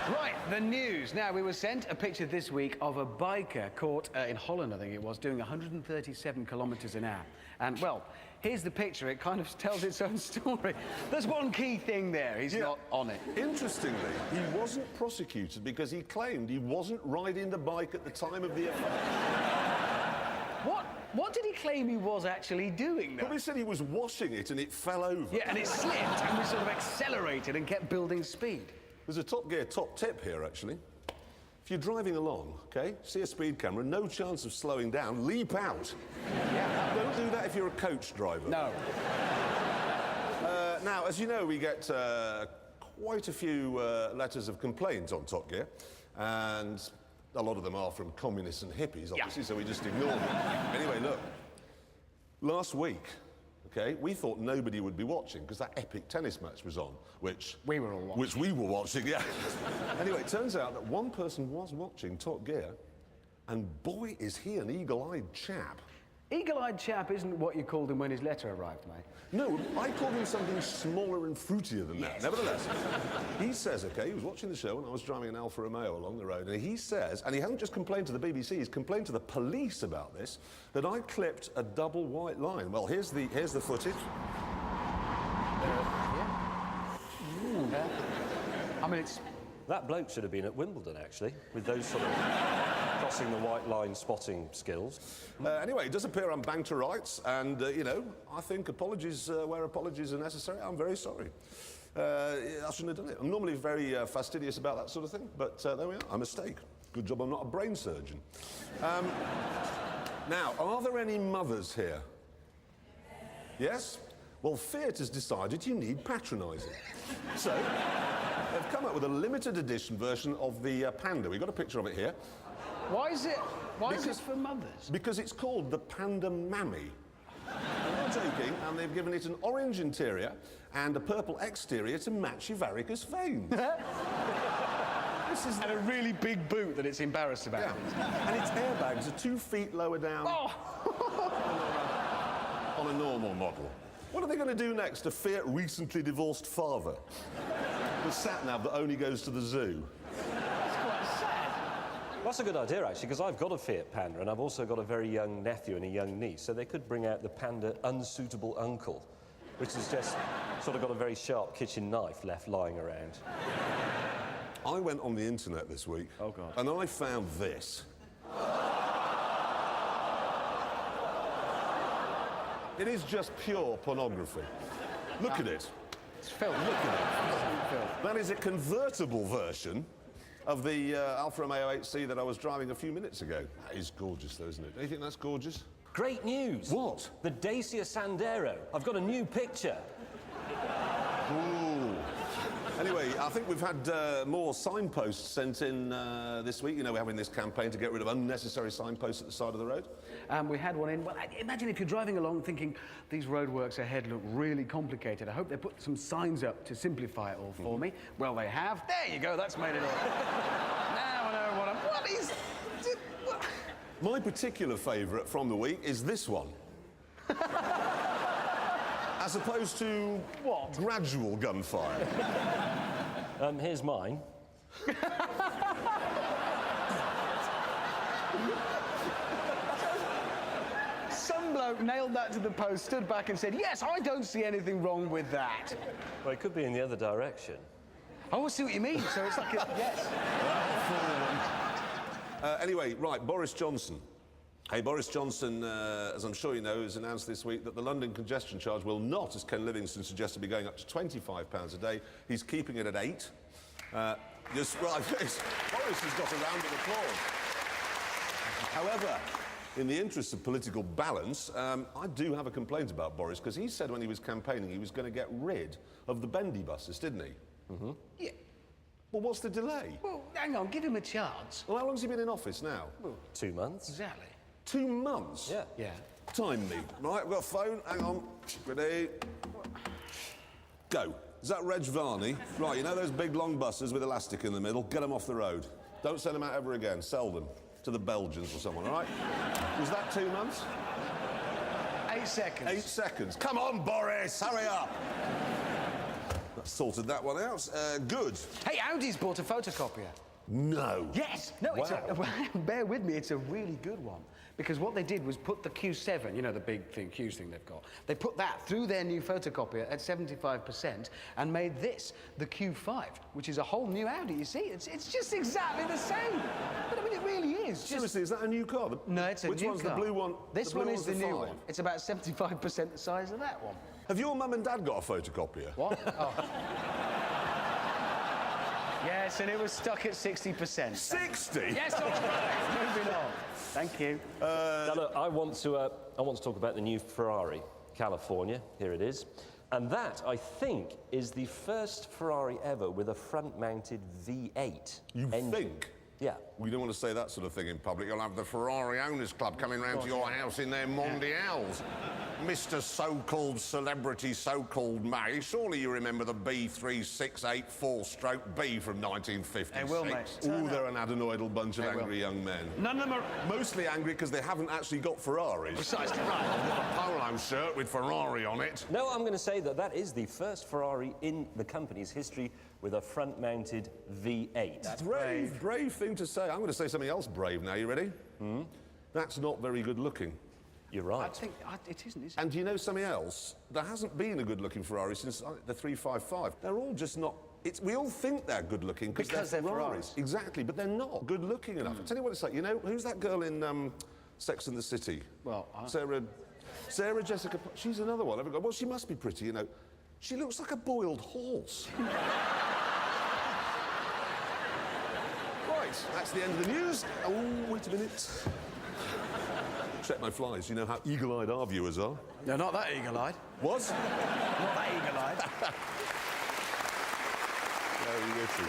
Right, the news. Now, we were sent a picture this week of a biker caught in Holland, I think it was, doing 137 kilometres an hour. And, well, here's the picture. It kind of tells its own story. There's one key thing there. He's not on it. Interestingly, he wasn't prosecuted because he claimed he wasn't riding the bike at the time of the offence. What did he claim he was actually doing, though? Well, he said he was washing it and it fell over. Yeah, and it slipped and we sort of accelerated and kept building speed. There's a Top Gear top tip here, actually. If you're driving along, OK, see a speed camera, no chance of slowing down, leap out. Yeah. Don't do that if you're a coach driver. No. Now, as you know, we get quite a few letters of complaint on Top Gear, and a lot of them are from communists and hippies, obviously, so we just ignore them. Anyway, look, last week, OK, we thought nobody would be watching because that epic tennis match was on, which... We were all watching. Which we were watching, yeah. Anyway, it turns out that one person was watching Top Gear, and boy, is he an eagle-eyed chap. Eagle-eyed chap isn't what you called him when his letter arrived, mate. No, I called him something smaller and fruitier than that. Nevertheless, he says, OK, he was watching the show and I was driving an Alfa Romeo along the road, and he says, and he hasn't just complained to the BBC, he's complained to the police about this, that I clipped a double white line. Well, here's the footage. I mean, it's... That bloke should have been at Wimbledon, actually, with those sort of crossing the white line spotting skills. Anyway, it does appear I'm bang to rights, and, you know, I think apologies where apologies are necessary. I'm very sorry. I shouldn't have done it. I'm normally very fastidious about that sort of thing, but there we are, a mistake. Good job I'm not a brain surgeon. Now, are there any mothers here? Yes? Well, Fiat has decided you need patronising. So, they've come up with a limited edition version of the Panda. We've got a picture of it here. Why is it for mothers? Because it's called the Panda Mammy. I'm not joking, and they've given it an orange interior and a purple exterior to match your varicose veins. This is And a really big boot that it's embarrassed about. Yeah. And its airbags are 2 feet lower down on a normal model. What are they going to do next to Fiat recently divorced father? The sat-nav that only goes to the zoo. That's quite sad. That's a good idea, actually, because I've got a Fiat Panda and I've also got a very young nephew and a young niece, so they could bring out the Panda Unsuitable Uncle, which has just sort of got a very sharp kitchen knife left lying around. I went on the internet this week. Oh, God. And I found this. It is just pure pornography. Look at it. It's filth. Look at it. That is a convertible version of the Alfa Romeo 8C that I was driving a few minutes ago. That is gorgeous, though, isn't it? Do you think that's gorgeous? Great news! What? The Dacia Sandero. I've got a new picture. Ooh. Anyway, I think we've had more signposts sent in this week. You know, we're having this campaign to get rid of unnecessary signposts at the side of the road. We had one in. Well, imagine if you're driving along thinking these roadworks ahead look really complicated. I hope they put some signs up to simplify it all for me. Well, they have. There you go. That's made it all. Now I know what is... My particular favourite from the week is this one. As opposed to... What? Gradual gunfire. Here's mine. Some bloke nailed that to the post, stood back and said, yes, I don't see anything wrong with that. Well, it could be in the other direction. Oh, I see what you mean. So it's like a... Yes. Anyway, right, Boris Johnson. Hey, Boris Johnson, as I'm sure you know, has announced this week that the London congestion charge will not, as Ken Livingstone suggested, be going up to £25 a day. He's keeping it at 8. Just, right, Boris has got a round of applause. However, in the interest of political balance, I do have a complaint about Boris, because he said when he was campaigning he was going to get rid of the bendy buses, didn't he? Mm-hmm. Yeah. Well, what's the delay? Well, hang on, give him a chance. Well, how long's he been in office now? Well, 2 months. exactly. 2 months? Yeah. Yeah. Time me. Right, we've got a phone. Hang on. Ready? Go. Is that Reg Varney? Right, you know those big long buses with elastic in the middle? Get them off the road. Don't send them out ever again. Sell them to the Belgians or someone, all right? Was that 2 months? 8 seconds. 8 seconds. Come on, Boris, hurry up. sorted that one out. Good. Hey, Audi's bought a photocopier. No. Yes! No, it's bear with me, it's a really good one. Because what they did was put the Q7, you know, the big thing, Q's thing they've got, they put that through their new photocopier at 75% and made this the Q5, which is a whole new Audi, you see? It's just exactly the same. But I mean, it really is. Seriously, is that a new car? No, it's a Which new one's car. the blue one? This blue one is one's the new 5. one. It's about 75% the size of that one. Have your mum and dad got a photocopier? What? Oh. Yes, and it was stuck at 60%. 60? Yes, all right. Moving on. Thank you. Now, look, I want to talk about the new Ferrari, California. Here it is. And that, I think, is the first Ferrari ever with a front-mounted V8 You engine. think? Yeah. We don't want to say that sort of thing in public. You'll have the Ferrari Owners Club coming round to your house in their Mondials. Mr. so-called celebrity, so-called May. Surely you remember the B3684-B from 1956. They will, mate. Oh, they're an adenoidal bunch of They will. angry young men. None of them are... Mostly angry because they haven't actually got Ferraris. Precisely right. I've got a polo shirt with Ferrari on it. No, I'm going to say that that is the first Ferrari in the company's history with a front-mounted V8. That's Brave thing to say. I'm going to say something else brave now. You ready? That's not very good looking. You're right. I think it isn't, is it? And do you know something else? There hasn't been a good-looking Ferrari since the 355. They're all just not... we all think they're good-looking Because they're Ferraris. Exactly, but they're not good-looking enough. I'll tell you what it's like. You know, who's that girl in Sex and the City? Well, Sarah Jessica... She's another one. Well, she must be pretty, you know. She looks like a boiled horse. Right, that's the end of the news. Oh, wait a minute. Check my flies. You know how eagle-eyed our viewers are. No, not that eagle-eyed. What? Not that eagle-eyed. Very witty.